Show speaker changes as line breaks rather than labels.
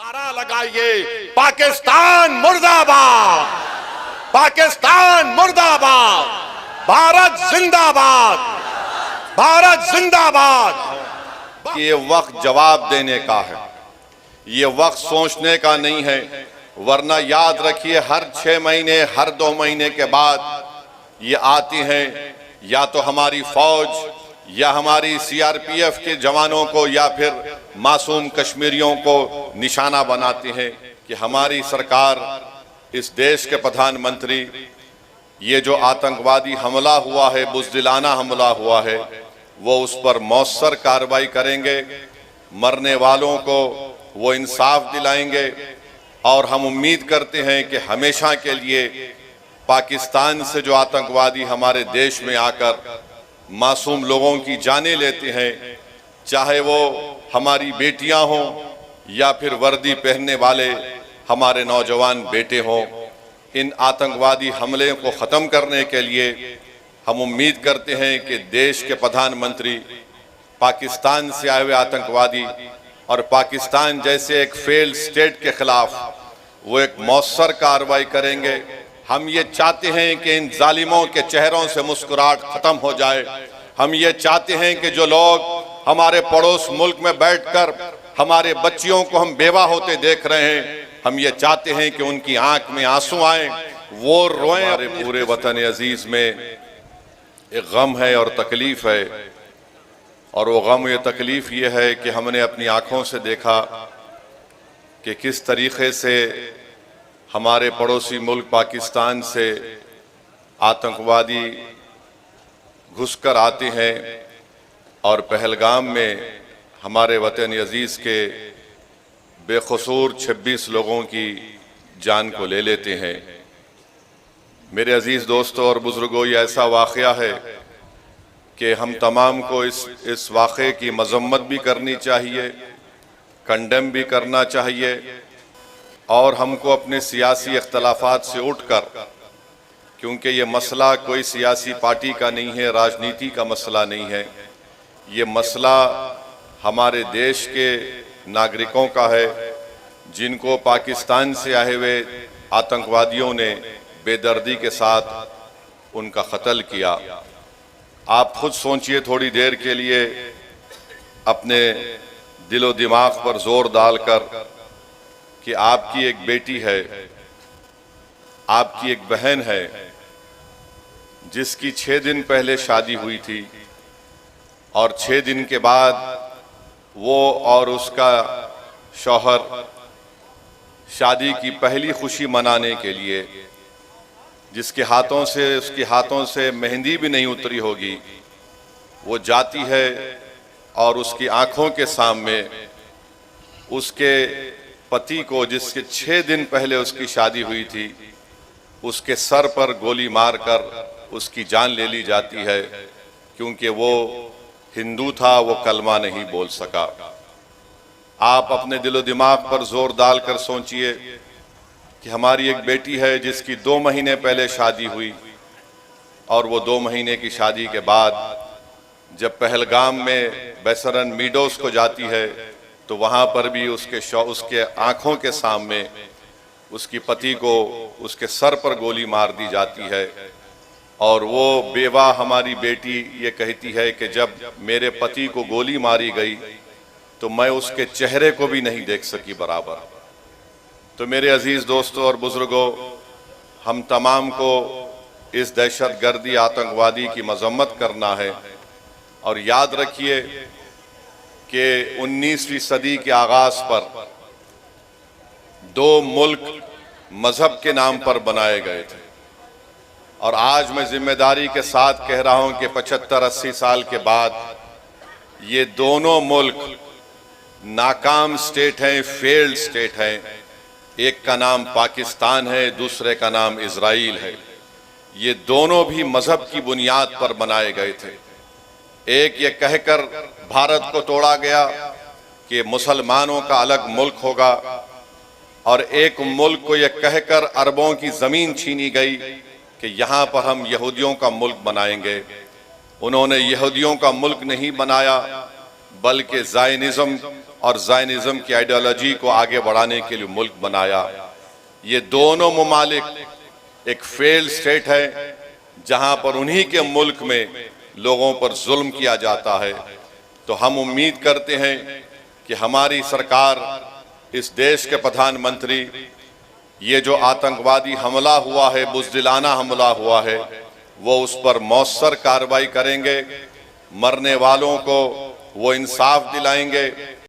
नारा लगाइए, पाकिस्तान मुर्दाबाद, पाकिस्तान मुर्दाबाद, भारत जिंदाबाद, भारत जिंदाबाद। ये वक्त जवाब देने का है, ये वक्त सोचने का नहीं है, वरना याद रखिए हर 6 महीने, हर 2 महीने के बाद ये आती हैं, या तो हमारी फौज या हमारी सीआरपीएफ के जवानों को या फिर मासूम कश्मीरियों को निशाना बनाती हैं कि हमारी सरकार, इस देश के प्रधानमंत्री, ये जो आतंकवादी हमला हुआ है, बुज़दिलाना हमला हुआ है, वो उस पर मौसर कार्रवाई करेंगे, मरने वालों को वो इंसाफ दिलाएंगे। और हम उम्मीद करते हैं कि हमेशा के लिए पाकिस्तान से जो आतंकवादी हमारे देश में आकर मासूम लोगों की जानें लेते हैं, चाहे वो हमारी बेटियां हों या फिर वर्दी पहनने वाले हमारे नौजवान बेटे हों, इन आतंकवादी हमले को ख़त्म करने के लिए हम उम्मीद करते हैं कि देश के प्रधानमंत्री पाकिस्तान से आए हुए आतंकवादी और पाकिस्तान जैसे एक फेल्ड स्टेट के खिलाफ वो एक मौसर कार्रवाई करेंगे। हम ये चाहते हैं कि इन जालिमों के चेहरों से मुस्कुराहट खत्म हो जाए। हम ये चाहते हैं कि जो लोग हमारे पड़ोस मुल्क में बैठकर हमारे बच्चियों को हम बेवा होते देख रहे हैं, हम ये चाहते हैं कि उनकी आंख में आंसू आए, वो रोएं। हमारे पूरे वतन अजीज में एक गम है और तकलीफ है, और वो गम, ये तकलीफ ये है कि हमने अपनी आंखों से देखा कि किस तरीके से हमारे पड़ोसी मुल्क पाकिस्तान से आतंकवादी घुसकर आते हैं और पहलगाम में हमारे वतन अजीज़ के बेकसूर 26 लोगों की जान को ले लेते हैं। मेरे अजीज़ दोस्तों और बुज़ुर्गों, ये ऐसा वाक़या है कि हम तमाम को इस वाक़े की मज़म्मत भी करनी चाहिए, कंडेम भी करना चाहिए, और हमको अपने सियासी इख्तलाफात से उठकर, क्योंकि ये मसला कोई सियासी पार्टी का नहीं है, राजनीति का मसला नहीं है, ये मसला हमारे देश के नागरिकों का है जिनको पाकिस्तान से आए हुए आतंकवादियों ने बेदर्दी के साथ उनका कत्ल किया। आप खुद सोचिए थोड़ी देर के लिए, अपने दिलो दिमाग पर जोर डालकर कि आपकी एक बेटी है, आपकी एक बहन है जिसकी 6 दिन पहले शादी हुई थी, और 6 दिन के बाद वो और उसका शौहर शादी की पहली खुशी मनाने के लिए, जिसके उसके हाथों से मेहंदी भी नहीं उतरी होगी, वो जाती है और उसकी आंखों के सामने उसके पति को, जिसके 6 दिन पहले उसकी शादी हुई थी, उसके सर पर गोली मारकर उसकी जान ले ली जाती है, क्योंकि वो हिंदू था, वो कलमा नहीं बोल सका। आप अपने दिलो दिमाग पर जोर डालकर सोचिए कि हमारी एक बेटी है जिसकी 2 महीने पहले शादी हुई, और वो 2 महीने की शादी के बाद जब पहलगाम में बेसरन मीडोस को जाती है, तो वहाँ पर भी उसके आँखों के सामने उसकी पति को उसके सर पर गोली मार दी जाती है। और वो बेवा हमारी बेटी ये कहती है कि जब मेरे पति को गोली मारी गई तो मैं उसके चेहरे को भी नहीं देख सकी बराबर। तो मेरे अजीज़ दोस्तों और बुज़ुर्गों, हम तमाम को इस दहशतगर्दी आतंकवादी की मज़म्मत करना है, और याद रखिए कि 19वीं सदी के आगाज़ पर 2 मुल्क मज़हब के नाम पर बनाए गए थे, और आज मैं जिम्मेदारी के साथ कह रहा हूं कि 75-80 साल के बाद ये दोनों मुल्क नाकाम स्टेट हैं, फेल्ड स्टेट हैं। एक का नाम पाकिस्तान है, दूसरे का नाम इजराइल है। ये दोनों भी मजहब की बुनियाद पर बनाए गए थे। एक ये कहकर भारत को तोड़ा गया कि मुसलमानों का अलग मुल्क होगा, और एक मुल्क को यह कहकर अरबों की जमीन छीनी गई कि यहाँ पर हम यहूदियों का मुल्क बनाएंगे। उन्होंने यहूदियों का मुल्क नहीं बनाया, बल्कि ज़ायनिज़्म और ज़ायनिज़्म की आइडियोलॉजी को आगे बढ़ाने के लिए मुल्क बनाया। ये दोनों ममालिक एक फेल्ड स्टेट है जहां पर उन्हीं के मुल्क में लोगों पर जुल्म किया जाता है। तो हम उम्मीद करते हैं कि हमारी सरकार, इस देश के प्रधानमंत्री, ये जो आतंकवादी हमला हुआ है, बुज़दिलाना हमला हुआ है, वो उस पर मौसर कार्रवाई करेंगे, मरने वालों को वो इंसाफ दिलाएंगे।